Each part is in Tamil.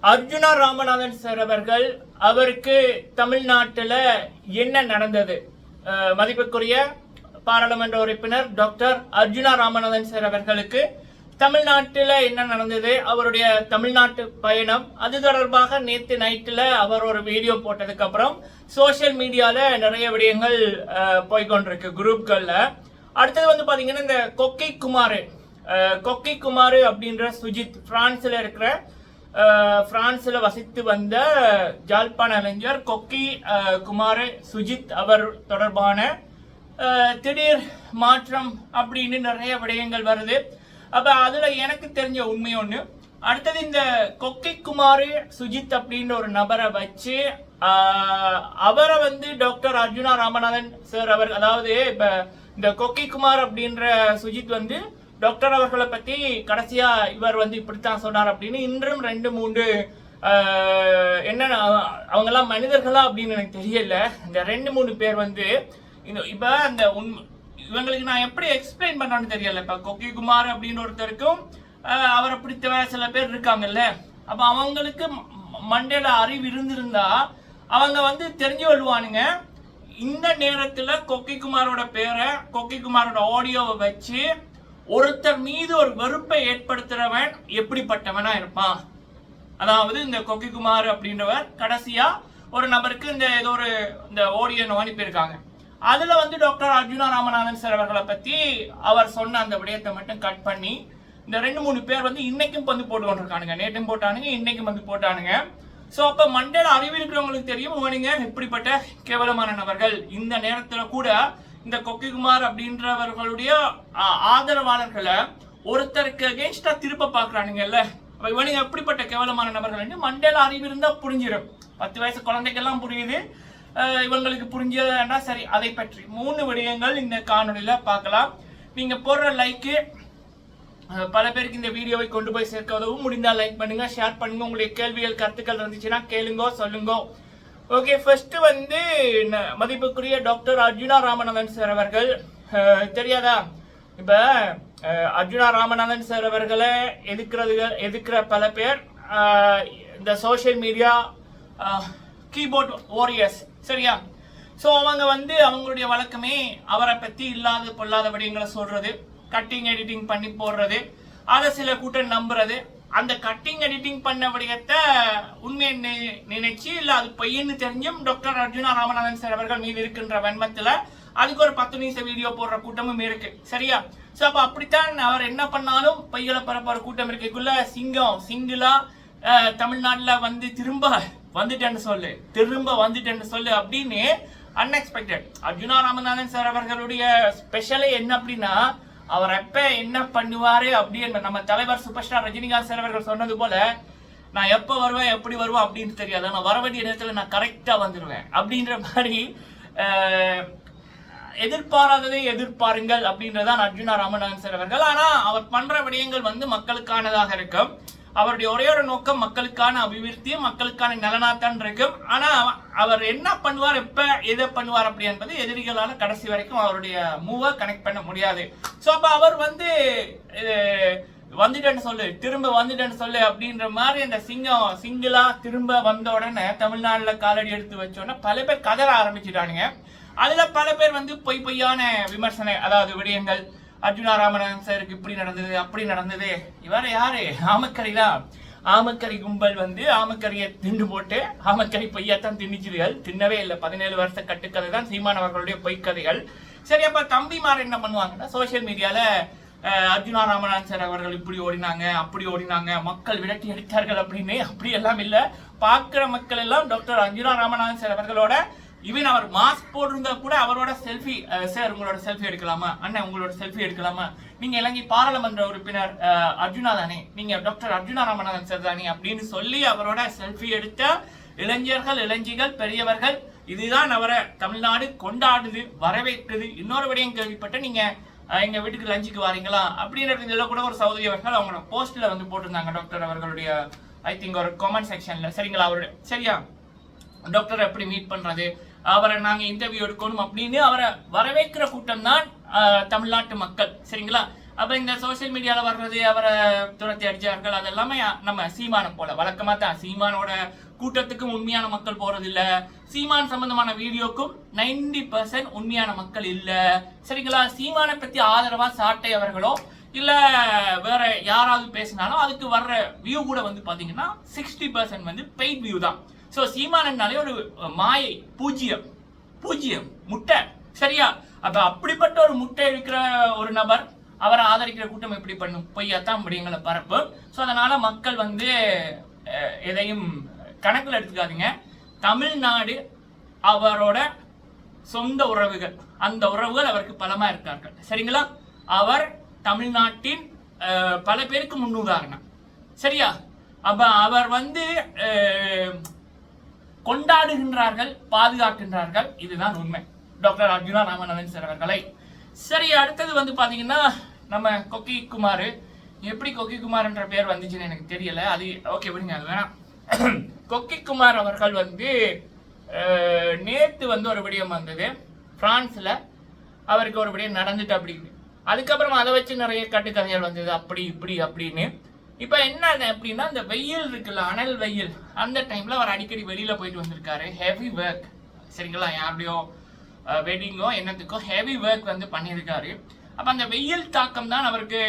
அர்ஜுனா ராமநாதன் சார் அவர்கள் அவருக்கு தமிழ்நாட்டில் என்ன நடந்தது? மதிப்புக்குரிய பாராளுமன்ற உறுப்பினர் டாக்டர் அர்ஜுனா ராமநாதன் சார் அவர்களுக்கு தமிழ்நாட்டில் என்ன நடந்தது, அவருடைய தமிழ்நாட்டு பயணம், அது தொடர்பாக நேற்று நைட்டில் அவர் ஒரு வீடியோ போட்டதுக்கு அப்புறம் சோசியல் மீடியாவில் நிறைய விடயங்கள் போய்கொண்டிருக்கு குரூப்களில். அடுத்தது வந்து பார்த்தீங்கன்னா இந்த கொக்கை குமார் அப்படின்ற சுஜித், பிரான்ஸ்ல வசித்து வந்த ஜாழ்ப்பாண இளைஞர் கொக்கி குமார் சுஜித் அவர் தொடர்பான திடீர் மாற்றம் அப்படின்னு நிறைய விடயங்கள் வருது. அப்ப அதுல எனக்கு தெரிஞ்ச உண்மை ஒண்ணு. அடுத்தது இந்த கொக்கை குமார் சுஜித் அப்படின்ற ஒரு நபரை வச்சு அவரை வந்து டாக்டர் அர்ஜுனா ராமநாதன் சார் அவர், அதாவது இப்ப இந்த கொக்கை குமார் அப்படின்ற சுஜித் வந்து டாக்டர் அவர்களை பத்தி கடைசியா இவர் வந்து இப்படித்தான் சொன்னார் அப்படின்னு இன்றும் 2-3 என்ன அவங்க எல்லாம் மனிதர்களா அப்படின்னு எனக்கு தெரியல. இந்த 2-3 பேர் வந்து இப்ப அந்த இவங்களுக்கு நான் எப்படி எக்ஸ்பிளைன் பண்ணான்னு தெரியல. இப்ப கொக்கி குமார் அப்படின்னு ஒருத்தருக்கும் அவரை பிடித்த சில பேர் இருக்காங்கல்ல, அப்ப அவங்களுக்கு மண்டையில அறிவு இருந்திருந்தா அவங்க வந்து தெரிஞ்சு கொள்வானுங்க. இந்த நேரத்துல கொக்கி குமாரோட பேரை, கொக்கி குமாரோட ஆடியோவை வச்சு ஒருத்தர் மீது ஒரு வெறுப்பை ஏற்படுத்துறவன் எப்படிப்பட்டவனா இருப்பான். அதாவது இந்த கொக்கி குமார் அப்படின்றவர் கடைசியா ஒரு நபருக்கு இந்த ஏதோ ஒரு இந்த ஆடியோ அனுப்பியிருக்காங்க. அதுல வந்து டாக்டர் அர்ஜுனா ராமநாதன் சார் அவர்களை பத்தி அவர் சொன்ன அந்த விடயத்தை மட்டும் கட் பண்ணி இந்த 2-3 பேர் வந்து இன்னைக்கும் வந்து போட்டு கொண்டிருக்கானுங்க. நேற்றும் போட்டானுங்க, இன்னைக்கும் வந்து போட்டானுங்க. சோ அப்ப மண்டையில அறிவு இருக்கிறவங்களுக்கு தெரியும் இவனுங்க எப்படிப்பட்ட கேவலமான நபர்கள். இந்த நேரத்துல கூட இந்த கொக்கிகுமார் அப்படின்றவர்களுடைய ஆதரவாளர்களை ஒருத்தருக்கு அகேன்ஸ்டா திருப்ப பாக்குறானுங்கல்ல, இவனுங்க எப்படிப்பட்ட கேவலமான நபர்கள் மண்டையில அறிவு இருந்தா புரிஞ்சிடும். 10 வயசு குழந்தைக்கெல்லாம் புரியுது, இவங்களுக்கு புரிஞ்சதுன்னா சரி. அதை பற்றி 3 விடயங்கள் இந்த காணொலியில பார்க்கலாம். நீங்க போடுற லைக்கு பல பேருக்கு இந்த வீடியோவை கொண்டு போய் சேர்க்க உதவும். முடிந்தால் லைக் பண்ணுங்க, ஷேர் பண்ணுங்க. உங்களுடைய கேள்விகள் கருத்துக்கள் இருந்துச்சுன்னா கேளுங்க, சொல்லுங்க. ஓகே, ஃபர்ஸ்ட் வந்து மதிப்புக்குரிய டாக்டர் அர்ஜுனா ராமநாதன் சார் அவர்கள் தெரியாதா? இப்ப அர்ஜுனா ராமநாதன் சார் அவர்களை எதிர்க்கிற பல பேர் இந்த சோசியல் மீடியா கீபோர்ட் வாரியர்ஸ், சரியா? ஸோ அவங்க வந்து அவங்களுடைய வழக்கமே அவரை பத்தி இல்லாத பொல்லாத விடயங்களை சொல்றது, கட்டிங் எடிட்டிங் பண்ணி போடுறது, அதை சில கூட்டம் நம்புறது. அந்த கட்டிங் எடிட்டிங் பண்ண விடயத்தை உண்மையை நினைச்சு இல்ல அது பொய்ன்னு தெரிஞ்சும் டாக்டர் அர்ஜுனா ராமநாதன் சார் அவர்கள் மீது இருக்கின்ற வன்மத்துல அதுக்கு ஒரு 10 நிமிஷம் வீடியோ போடுற கூட்டமும் இருக்கு, சரியா? சோ அப்ப அப்படித்தான் அவர் என்ன பண்ணாலும் பொய்களை பரப்புற கூட்டம் இருக்குள்ள சிங்கிளா தமிழ்நாட்டுல வந்து திரும்ப வந்துட்டேன்னு சொல்லு அப்படின்னு அன்எக்ஸ்பெக்டட். அர்ஜுனா ராமநாதன் சார் அவர்களுடைய ஸ்பெஷலே என்ன அப்படின்னா அவர் எப்ப என்ன பண்ணுவாரு அப்படின்னு நம்ம தலைவர் சூப்பர் ஸ்டார் ரஜினிகாந்த் சார் அவர்கள் சொன்னது போல, நான் எப்ப வருவேன் எப்படி வருவேன் அப்படின்னு தெரியாது, நான் வர வேண்டிய நேரத்துல நான் கரெக்டா வந்துடுவேன் அப்படின்ற மாதிரி எதிர்பாராததை எதிர்பாருங்கள் அப்படின்றதான் அர்ஜுனா ராமநாதன் சார் அவர்கள். ஆனா அவர் பண்ற விடயங்கள் வந்து மக்களுக்கானதாக இருக்கும். அவருடைய ஒரே ஒரு நோக்கம் மக்களுக்கான அபிவிருத்தியும் மக்களுக்கான நலனாத்தான் இருக்கும். ஆனா அவர் என்ன பண்ணுவார், எப்ப எதை பண்ணுவார் அப்படி என்பது எதிரிகளால கடைசி வரைக்கும் அவருடைய மூவை கனெக்ட் பண்ண முடியாது. சோ அப்ப அவர் வந்து திரும்ப வந்துட்டேன்னு சொல்லு அப்படின்ற மாதிரி அந்த சிங்கிளா திரும்ப வந்த உடனே தமிழ்நாடுல காலடி எடுத்து வச்ச உடனே பல பேர் கதற ஆரம்பிச்சுட்டானுங்க. அதுல பல பேர் வந்து பொய்யான விமர்சனை, அதாவது விடயங்கள், அர்ஜுனா ராமநாதன் சாருக்கு இப்படி நடந்தது அப்படி நடந்தது. இவர யாரு? ஆமக்கறி கும்பல் வந்து ஆமக்கறியை திண்டு போட்டு ஆமக்கறி பொய்யாத்தான் திணிச்சுதுகள். தின்னவே இல்லை. 17 வருஷ கட்டுக்கதை தான் சீமான் அவர்களுடைய பொய்க்கதைகள். சரி, அப்ப தம்பிமார் என்ன பண்ணுவாங்கன்னா சோசியல் மீடியால அர்ஜுனா ராமநாதன் சார் அவர்கள் இப்படி ஓடினாங்க அப்படி ஓடினாங்க, மக்கள் விரட்டி அடித்தார்கள் அப்படின்னு. அப்படி எல்லாம் இல்ல. பாக்குற மக்கள் எல்லாம் டாக்டர் அர்ஜுனா ராமநாதன் சார் அவர்களோட இவன் அவர் மாஸ்க் போட்டிருந்தா கூட அவரோட செல்ஃபி, சார் உங்களோட செல்ஃபி எடுக்கலாமா, அண்ணன் உங்களோட செல்ஃபி எடுக்கலாமா, நீங்க இலங்கை பாராளுமன்ற உறுப்பினர் அர்ஜுனா தானே, நீங்க டாக்டர் அர்ஜுனா ராமநாதன் சார் தானே அப்படின்னு சொல்லி அவரோட செல்ஃபி எடுத்த இளைஞர்கள், இளைஞிகள், பெரியவர்கள், இதுதான் அவரை தமிழ்நாடு கொண்டாடுது, வரவேற்குது. இன்னொரு விடயம் கேள்விப்பட்ட, நீங்க எங்க வீட்டுக்கு லஞ்சுக்கு வாரீங்களா அப்படின்றதுல கூட ஒரு சகோதரி அவர்கள் அவங்களோட போஸ்ட்ல வந்து போட்டிருந்தாங்க டாக்டர் அவர்களுடைய ஐ திங்க் ஒரு கமெண்ட் செக்ஷன்ல, சரிங்களா? அவருடைய சரியா டாக்டர் எப்படி மீட் பண்றது, அவரை நாங்க இன்டர்வியூ எடுக்கணும் அப்படின்னு அவரை வரவேற்கிற கூட்டம் தான் தமிழ்நாட்டு மக்கள், சரிங்களா? அப்ப இந்த சோசியல் மீடியால வர்றது, அவரை துரத்தி அடிச்சார்கள், அது எல்லாமே நம்ம சீமானை போல வழக்கமா தான். சீமானோட கூட்டத்துக்கும் உண்மையான மக்கள் போறது இல்ல, சீமான் சம்பந்தமான வீடியோக்கும் 90% உண்மையான மக்கள் இல்ல. சரிங்களா? சீமானை பத்தி ஆதரவா சாட்டை அவர்களோ இல்ல வேற யாராவது பேசினாலும் அதுக்கு வர்ற வியூ கூட வந்து பாத்தீங்கன்னா 60% வந்து பெய்ட் வியூ தான். சோ சீமானனாலே ஒரு மாயை, பூஜ்ஜியம் பூஜ்ஜியம் முட்டை. சரியா? அப்ப அப்படிப்பட்ட ஒரு முட்டை இருக்கிற ஒரு நபர் அவரை ஆதரிக்கிற கூட்டம் எப்படி பண்ணும்? பொய்யாத்தான் அப்படிங்கிற பரப்பு. ஸோ அதனால மக்கள் வந்து எதையும் கணக்கில் எடுத்துக்காதீங்க. தமிழ்நாடு அவரோட சொந்த உறவுகள், அந்த உறவுகள் அவருக்கு பலமா இருக்கார்கள். சரிங்களா? அவர் தமிழ்நாட்டின் பல பேருக்கு முன்னுதாரணம். சரியா? அப்ப அவர் வந்து கொண்டாடுகின்றார்கள், பாதுகாக்கின்றார்கள். இதுதான் உண்மை. டாக்டர் அர்ஜுனா ராமநாதன் சார் அவர்களை. சரி, அடுத்தது வந்து பாத்தீங்கன்னா நம்ம கொக்கி குமார். எப்படி கொக்கி குமார்ன்ற பேர் வந்துச்சுன்னு எனக்கு தெரியல. அது ஓகே விடுங்க, அது வேணாம். கொக்கி குமார் அவர்கள் வந்து நேத்து வந்து ஒரு விடயம் வந்தது பிரான்ஸ்ல, அவருக்கு ஒரு விடயம் நடந்துட்டு அப்படின்னு. அதுக்கப்புறம் அதை வச்சு நிறைய கட்டுக்கதைகள் வந்தது, அப்படி இப்படி அப்படின்னு. இப்ப என்ன அப்படின்னா, இந்த வெயில் இருக்குல்ல, அனல் வெயில், அந்த டைம்ல அவர் அடிக்கடி வெளியில போயிட்டு வந்திருக்காரு. Heavy work. சரிங்களா? யாருடையோ வெட்டிங்கோ என்னத்துக்கோ ஹெவி ஒர்க் வந்து பண்ணியிருக்காரு. அப்ப அந்த வெயில் தாக்கம் தான் அவருக்கு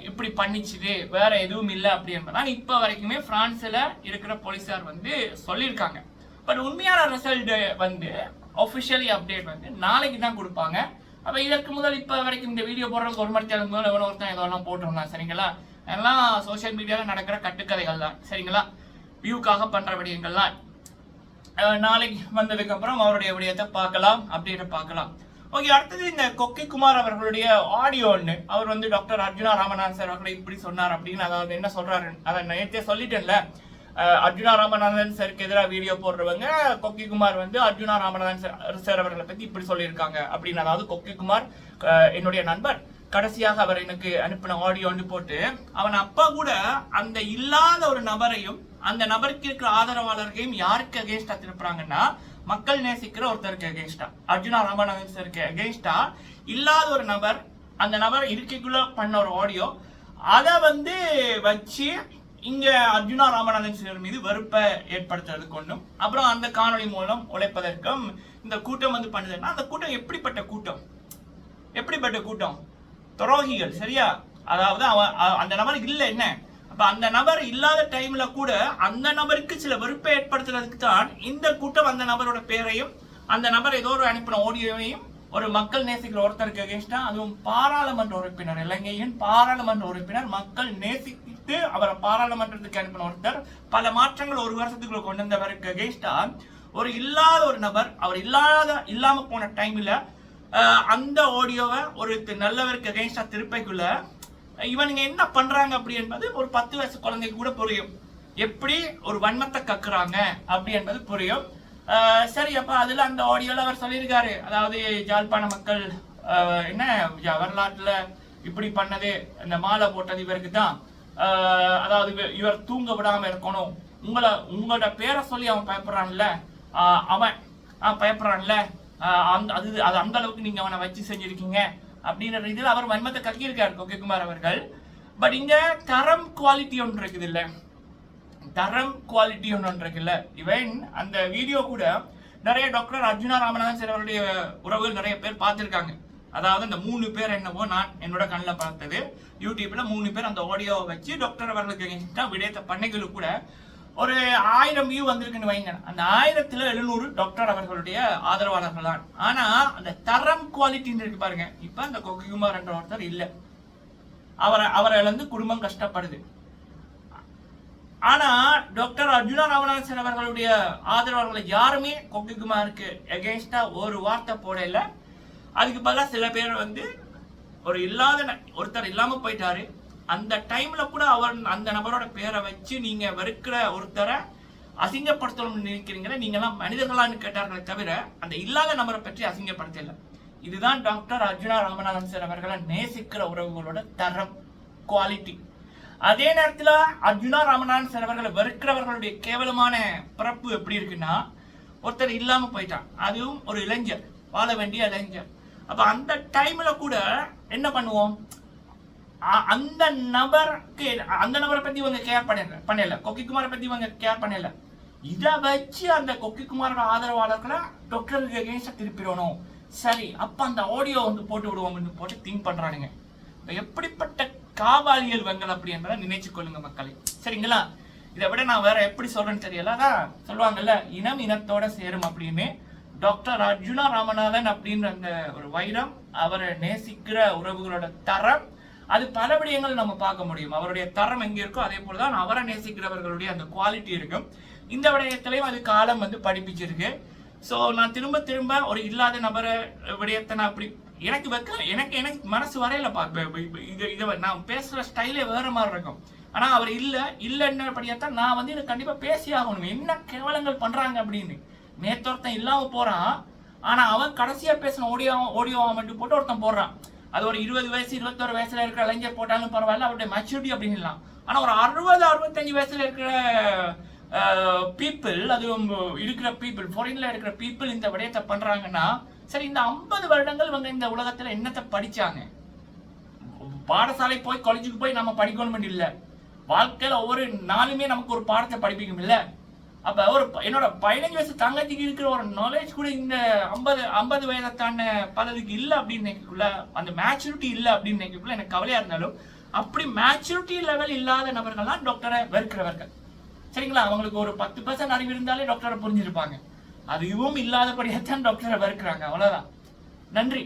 இப்படி பண்ணிச்சுது, வேற எதுவும் இல்லை அப்படி என்பதான் இப்ப வரைக்குமே பிரான்ஸ்ல இருக்கிற போலீசார் வந்து சொல்லியிருக்காங்க. பட் உண்மையான ரிசல்ட் வந்து ஒபிஷியலி அப்டேட் வந்து நாளைக்கு தான் கொடுப்பாங்க. அப்ப இதற்கு முதல் இப்ப வரைக்கும் இந்த வீடியோ போடுறதுக்கு ஒரு மணி நேரம் முதல் எவ்வளோ ஒருத்தன் இதெல்லாம் போட்டிருந்தான். சரிங்களா? எல்லாம் சோசியல் மீடியால நடக்கிற கட்டுக்கதைகள் தான். சரிங்களா? வியூக்காக பண்ற விடயங்கள்லாம் நாளைக்கு வந்ததுக்கு அப்புறம் அவருடைய விடயத்தை பார்க்கலாம், அப்டேட்டை பார்க்கலாம். ஓகே, அடுத்தது இந்த கொக்கி குமார் அவர்களுடைய ஆடியோ ஒன்று. அவர் வந்து டாக்டர் அர்ஜுனா ராமநாதன் சார் அவர்களை இப்படி சொன்னார் அப்படின்னு. அதாவது என்ன சொல்றாரு, அதை நேற்றே சொல்லிட்டேன்ல. அர்ஜுனா ராமநாதன் சாருக்கு எதிராக வீடியோ போடுறவங்க கொக்கி குமார் வந்து அர்ஜுனா ராமநாதன் சார் அவர்களை பத்தி இப்படி சொல்லியிருக்காங்க அப்படின்னு. அதாவது கொக்கி குமார் என்னுடைய நண்பர், கடைசியாக அவர் எனக்கு அனுப்பின ஆடியோன்னு போட்டு, அவன் அப்பா கூட அந்த இல்லாத ஒரு நபரையும் அந்த நபருக்கு இருக்கிற ஆதரவாளர்களையும் யாருக்கு அகேன்ஸ்டா திருப்புறாங்கன்னா, மக்கள் நேசிக்கிற ஒருத்தருக்கு அகேன்ஸ்டா, அர்ஜுனா ராமநாதன் சாருக்கு அகேன்ஸ்டா இல்லாத ஒரு நபர், அந்த நபர் இருக்கைக்குள்ள பண்ண ஒரு ஆடியோ, அதை வந்து வச்சு இங்க அர்ஜுனா ராமநாதன் சார் மீது வெறுப்பை ஏற்படுத்துறதுக்கு ஒன்றும், அப்புறம் அந்த காணொலி மூலம் உழைப்பதற்கும் இந்த கூட்டம் வந்து பண்ணுதுன்னா, அந்த கூட்டம் எப்படிப்பட்ட கூட்டம்? எப்படிப்பட்ட கூட்டம்? துரோகிகள். சரியா? அதாவது அந்த நபர் இல்ல, என்ன அப்ப அந்த நபர் இல்லாத டைம்ல கூட அந்த நபருக்கு சில வெறுப்பை ஏற்படுத்துறதுக்கு தான் இந்த கூட்டம் அந்த நபரோட பேரையும் அந்த நபர் ஏதோ ஒரு அனுப்பின ஆடியோவையும் ஒரு மக்கள் நேசிக்கிற ஒருத்தருக்கு அகேன்ஸ்டா, அதுவும் பாராளுமன்ற உறுப்பினர், இலங்கையின் பாராளுமன்ற உறுப்பினர், மக்கள் நேசித்து அவரை பாராளுமன்றத்துக்கு அனுப்பின ஒருத்தர், பல மாற்றங்கள் ஒரு வருஷத்துக்குள்ள கொண்டு வந்தவருக்கு அகேன்ஸ்டா ஒரு இல்லாத ஒரு நபர், அவர் இல்லாம போன டைம்ல அந்த ஆடியோவை ஒரு நல்லவருக்கு அகேன்ஸ்டா திருப்பைக்குள்ள இவனுங்க என்ன பண்றாங்க அப்படி என்பது ஒரு 10 வயசு குழந்தைக்கு கூட புரியும். எப்படி ஒரு வன்மத்தை கக்குறாங்க அப்படி என்பது புரியும். சரி, அப்ப அதுல அந்த ஆடியோல அவர் சொல்லியிருக்காரு, அதாவது யாழ்ப்பாண மக்கள் என்ன வரலாற்றுல இப்படி பண்ணது, இந்த மாலை போட்டது இவருக்கு தான், அதாவது இவர் தூங்க விடாம இருக்கணும், உங்களோட பேரை சொல்லி அவன் பயப்படுறான்ல, அவன் பயப்படுறான்ல, அது அந்த அளவுக்கு நீங்க அவனை வச்சு செஞ்சிருக்கீங்க அப்படின்ற ரீதியில் அவர் வன்மத்தை கக்கியிருக்காரு கொக்கி குமார் அவர்கள். பட் இங்க தரம் குவாலிட்டி ஒன்று இருக்குது இல்ல, தரம் குவாலிட்டி ஒன்று இருக்குல்ல. இவன் அந்த வீடியோ கூட நிறைய டாக்டர் அர்ஜுனா ராமநாதன் சார் அவருடைய உறவுகள் நிறைய பேர் பார்த்திருக்காங்க. அதாவது அந்த 3 பேர் என்னவோ நான் என்னோட கண்ணில் பார்த்தது, யூடியூப்ல 3 பேர் அந்த ஆடியோவை வச்சு டாக்டர் அவர்களுக்கு விடயத்தை பண்ணைகளுக்கு கூட ஒரு 1000 வியூ வந்திருக்குன்னு வைங்க. அந்த 1000-700 டாக்டர் அவர்களுடைய ஆதரவாளர்கள் தான். ஆனா அந்த தரம் குவாலிட்டின்னு இருக்கு பாருங்க. இப்ப அந்த கொக்கி குமார் என்ற ஒருத்தர் இல்ல, அவரை இழந்து குடும்பம் கஷ்டப்படுது. ஆனா டாக்டர் அர்ஜுனா ராமநாதன் சார் அவர்களுடைய ஆதரவாளர்களை யாருமே கொக்கி குமாருக்கு அகேன்ஸ்டா ஒரு வார்த்தை போடல. அதுக்கு பதிலா சில பேர் வந்து ஒரு ஒருத்தர் இல்லாம போயிட்டாரு, அந்த டைம்ல கூட அவர் அந்த நபரோட பேரை வச்சு நீங்க வெறுக்கிற ஒருத்தரை அசிங்கப்படுத்தணும்னு நினைக்கிறீங்களா, நீங்க எல்லாம் மனிதர்களான்னு கேட்டார்களே தவிர அந்த இல்லாத நபரை பற்றி அசிங்கப்படுத்தல. இதுதான் டாக்டர் அர்ஜுனா ராமநாதன் சார் அவர்களை நேசிக்கிற உறவுகளோட தரம், குவாலிட்டி. அதே நேரத்துல அர்ஜுனா ராமநாதன் சார் அவர்களை வெறுக்கிறவர்களுடைய கேவலமான பிறப்பு எப்படி இருக்குன்னா, ஒருத்தர் இல்லாம போயிட்டான், அதுவும் ஒரு இளைஞர், வாழ வேண்டிய இளைஞர். அப்ப அந்த டைம்ல கூட என்ன பண்ணுவோம், அந்த நபரை பத்தி இவங்க கேர் பண்ணல, கொக்கிக்குமாரை பத்தி இவங்க கேர் பண்ணல. இதை வச்சு அந்த கொக்கிக்குமாரோட ஆதரவாளர்களை டாக்டருக்கு அகேன்ஸ்டா திருப்பிடணும். சரி, அப்ப அந்த ஆடியோ வந்து போட்டு விடுவோம்னு போட்டு திங்க் பண்றானுங்க. எப்படிப்பட்ட காவாலியல் வங்கள் அப்படி என்பதை நினைச்சு கொள்ளுங்க மக்களே, சரிங்களா? இதை விட நான் வேற எப்படி சொல்றேன்னு தெரியல. அதான் சொல்லுவாங்கல்ல, இனம் இனத்தோட சேரும் அப்படின்னு. டாக்டர் அர்ஜுனா ராமநாதன் அப்படின்ற அந்த ஒரு வைரம், அவரை நேசிக்கிற உறவுகளோட தரம், அது பல விடயங்கள் நம்ம பார்க்க முடியும். அவருடைய தரம் எங்க இருக்கோ அதே போலதான் அவரை நேசிக்கிறவர்களுடைய அந்த குவாலிட்டி இருக்கும். இந்த விடயத்திலையும் அது காலம் வந்து படிப்பிச்சிருக்கு. ஸோ நான் திரும்ப திரும்ப ஒரு இல்லாத நபரை விடயத்தை நான் அப்படி எனக்கு எனக்கு மனசு வரையில இதை நான் பேசுற ஸ்டைலே வேற மாதிரி இருக்கும். ஆனா அவர் இல்லைன்னபடியாத்தான் நான் வந்து இதை கண்டிப்பா பேசி ஆகணும். என்ன கேவலங்கள் பண்றாங்க அப்படின்னு. நேத்தொருத்தன் இல்லாம போறான், ஆனா அவன் கடைசியா பேசின ஓடியோ போட்டு ஒருத்தன் போடுறான். அது ஒரு 20 வயசு 21 வயசுல இருக்கிற இளைஞர் போட்டாலும் பரவாயில்ல, அவருடைய மெச்சூரிட்டி அப்படின்னு. ஆனா ஒரு 60-65 வயசுல இருக்கிற பீப்புள், அது இருக்கிற பீப்புள், ஃபாரின்ல இருக்கிற பீப்புள் இந்த விடயத்தை பண்றாங்கன்னா, சரி இந்த 50 வருடங்கள் இவங்க இந்த உலகத்துல என்னத்தை படிச்சாங்க? பாடசாலை போய் காலேஜுக்கு போய் நம்ம படிக்கணும் இல்ல, வாழ்க்கையில ஒவ்வொரு நாளுமே நமக்கு ஒரு பாடத்தை படிப்பிக்கும் இல்ல. அப்ப ஒரு என்னோட 15 வயசு தங்கச்சிக்கு இருக்கிற ஒரு நாலேஜ் கூட இந்த 50 வயதை தாண்ட பலருக்கு இல்ல அப்படின்னு நினைக்கக்குள்ள, அந்த மேச்சூரிட்டி இல்ல அப்படின்னு நினைக்கக்குள்ள எனக்கு கவலையா இருந்தாலும், அப்படி மேச்சூரிட்டி லெவல் இல்லாத நபர்கள் தான் டாக்டரை வெறுக்கிறவர்கள், சரிங்களா? அவங்களுக்கு ஒரு 10% அறிவு இருந்தாலே டாக்டரை புரிஞ்சிருப்பாங்க. அதுவும் இல்லாதபடியாத்தான் டாக்டரை வெறுக்கிறாங்க, அவ்வளவுதான். நன்றி.